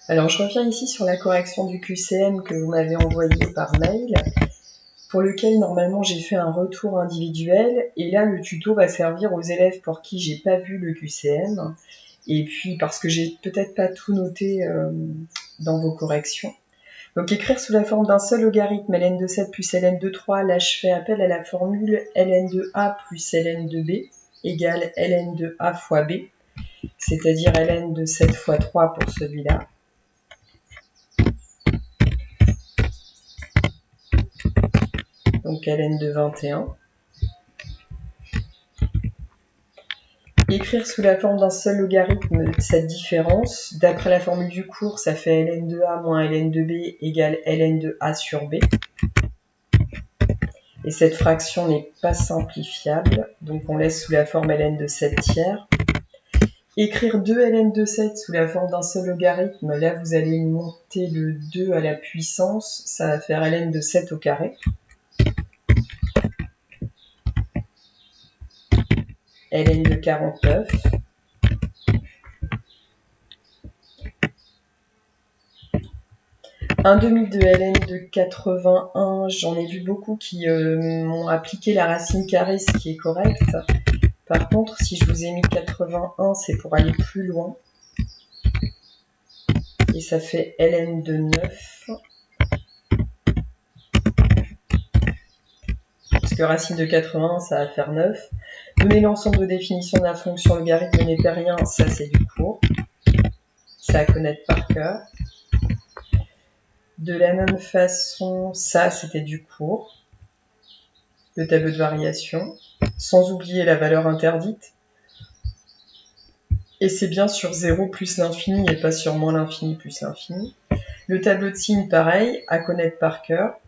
Alors je reviens ici sur la correction du QCM que vous m'avez envoyé par mail, pour lequel normalement j'ai fait un retour individuel, et là le tuto va servir aux élèves pour qui j'ai pas vu le QCM, et puis parce que j'ai peut-être pas tout noté dans vos corrections. Donc écrire sous la forme d'un seul logarithme ln de 7 plus ln de 3, là je fais appel à la formule ln de a plus ln de b égale ln de a fois b, c'est-à-dire ln de 7 fois 3 pour celui-là. Donc ln de 21. Écrire sous la forme d'un seul logarithme cette différence, d'après la formule du cours, ça fait ln de a moins ln de b égale ln de a sur b. Et cette fraction n'est pas simplifiable, donc on laisse sous la forme ln de 7 tiers. Écrire 2 ln de 7 sous la forme d'un seul logarithme, là vous allez monter le 2 à la puissance, ça va faire ln de 7 au carré. ln de 49. Un demi de ln de 81, j'en ai vu beaucoup qui m'ont appliqué la racine carrée, ce qui est correct. Par contre, si je vous ai mis 81, c'est pour aller plus loin. Et ça fait ln de 9. Parce que racine de 80, ça va faire 9. Donner l'ensemble de définition de la fonction logarithme népérien, ça c'est du cours. Ça à connaître par cœur. De la même façon, ça c'était du cours. Le tableau de variation. Sans oublier la valeur interdite. Et c'est bien sur 0 plus l'infini et pas sur moins l'infini plus l'infini. Le tableau de signes, pareil, à connaître par cœur.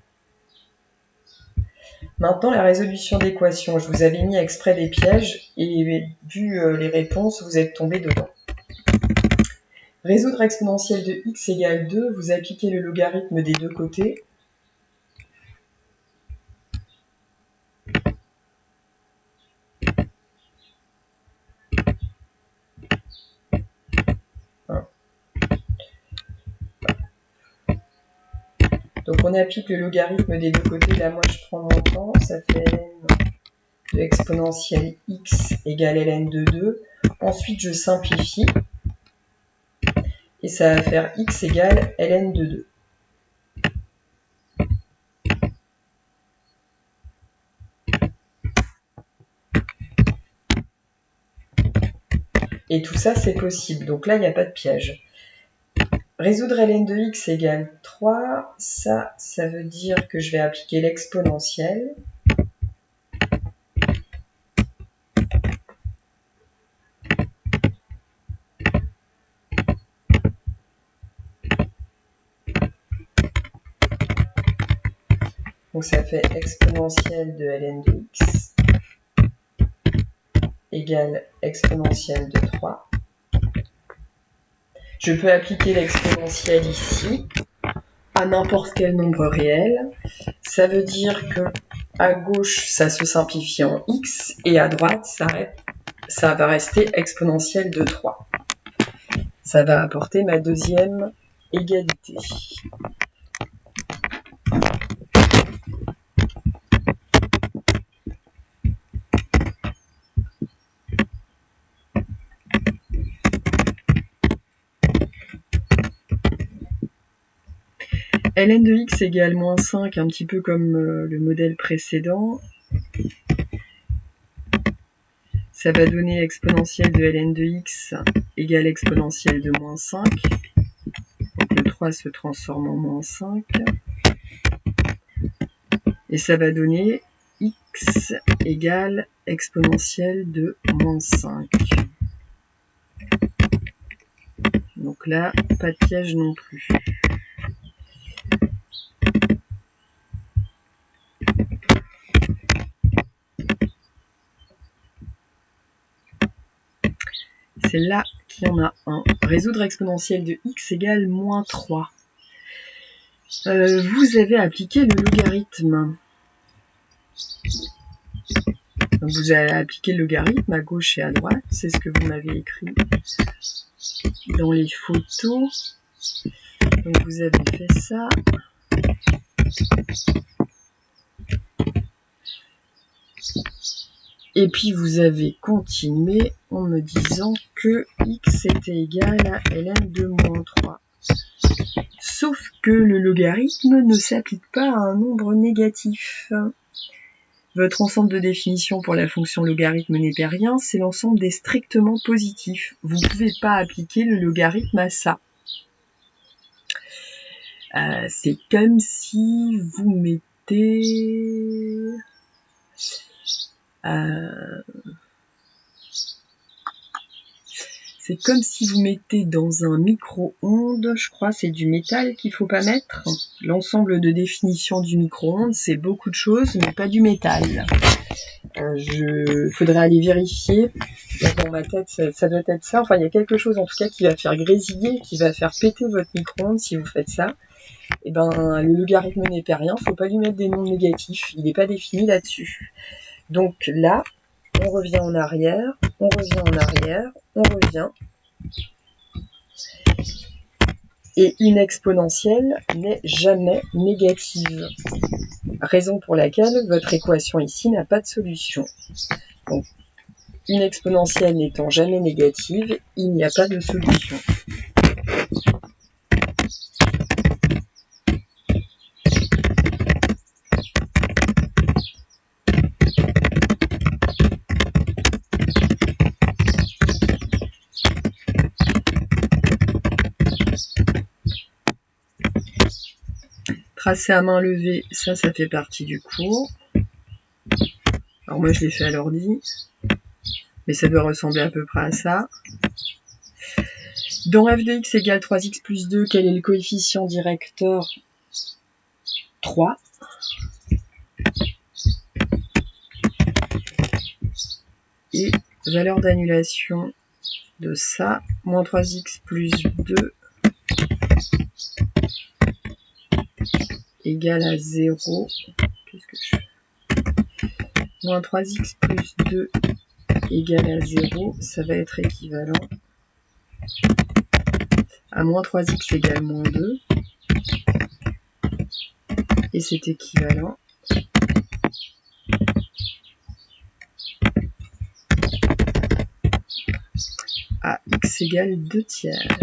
Maintenant, la résolution d'équations. Je vous avais mis exprès des pièges et vu les réponses, vous êtes tombé dedans. Résoudre exponentielle de x égale 2, vous appliquez le logarithme des deux côtés. Donc on applique le logarithme des deux côtés. Là, moi, je prends mon temps. Ça fait ln de exponentielle x égale ln de 2. Ensuite, je simplifie. Et ça va faire x égale ln de 2. Et tout ça, c'est possible. Donc là, il n'y a pas de piège. Résoudre ln de x égale 3, ça veut dire que je vais appliquer l'exponentielle. Donc ça fait exponentielle de ln de x égale exponentielle de 3. Je peux appliquer l'exponentielle ici à n'importe quel nombre réel. Ça veut dire que à gauche, ça se simplifie en x et à droite, ça va rester exponentielle de 3. Ça va apporter ma deuxième égalité. ln de x égale moins 5, un petit peu comme le modèle précédent. Ça va donner exponentielle de ln de x égale exponentielle de moins 5. Donc le 3 se transforme en moins 5. Et ça va donner x égale exponentielle de moins 5. Donc là, pas de piège non plus. C'est là qu'il y en a un. Résoudre exponentielle de x égale moins 3. Vous avez appliqué le logarithme. Donc vous allez appliquer le logarithme à gauche et à droite. C'est ce que vous m'avez écrit dans les photos. Donc vous avez fait ça. Et puis vous avez continué en me disant que x était égal à ln de moins 3. Sauf que le logarithme ne s'applique pas à un nombre négatif. Votre ensemble de définition pour la fonction logarithme népérien, c'est l'ensemble des strictement positifs. Vous ne pouvez pas appliquer le logarithme à ça. C'est comme si vous mettez... c'est comme si vous mettez dans un micro-ondes, je crois c'est du métal qu'il ne faut pas mettre. L'ensemble de définition du micro-ondes, c'est beaucoup de choses, mais pas du métal. Faudrait aller vérifier. Dans ma tête, ça doit être ça. Enfin, il y a quelque chose en tout cas qui va faire grésiller, qui va faire péter votre micro-ondes si vous faites ça. Et ben, le logarithme népérien, faut pas lui mettre des nombres négatifs. Il n'est pas défini là-dessus. Donc là, on revient en arrière, on revient en arrière, on revient. Et une exponentielle n'est jamais négative. Raison pour laquelle votre équation ici n'a pas de solution. Donc, une exponentielle n'étant jamais négative, il n'y a pas de solution. Tracer à main levée, ça fait partie du cours. Alors moi je l'ai fait à l'ordi, mais ça peut ressembler à peu près à ça. Dans f de x égale 3x plus 2, quel est le coefficient directeur? 3. Et valeur d'annulation de ça, moins 3x plus 2 égale à 0. Qu'est-ce que je fais? Moins 3x plus 2 égale à 0, ça va être équivalent à moins 3x égale moins 2. Et c'est équivalent à x égale 2 tiers.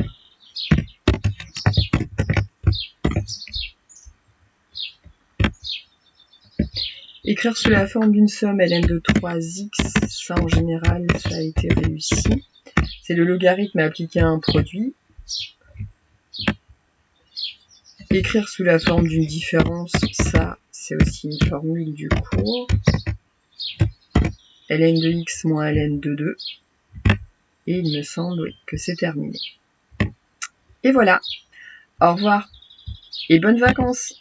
Écrire sous la forme d'une somme ln de 3x, ça en général, ça a été réussi. C'est le logarithme appliqué à un produit. Écrire sous la forme d'une différence, ça, c'est aussi une formule du cours. ln de x moins ln de 2. Et il me semble que c'est terminé. Et voilà. Au revoir et bonnes vacances.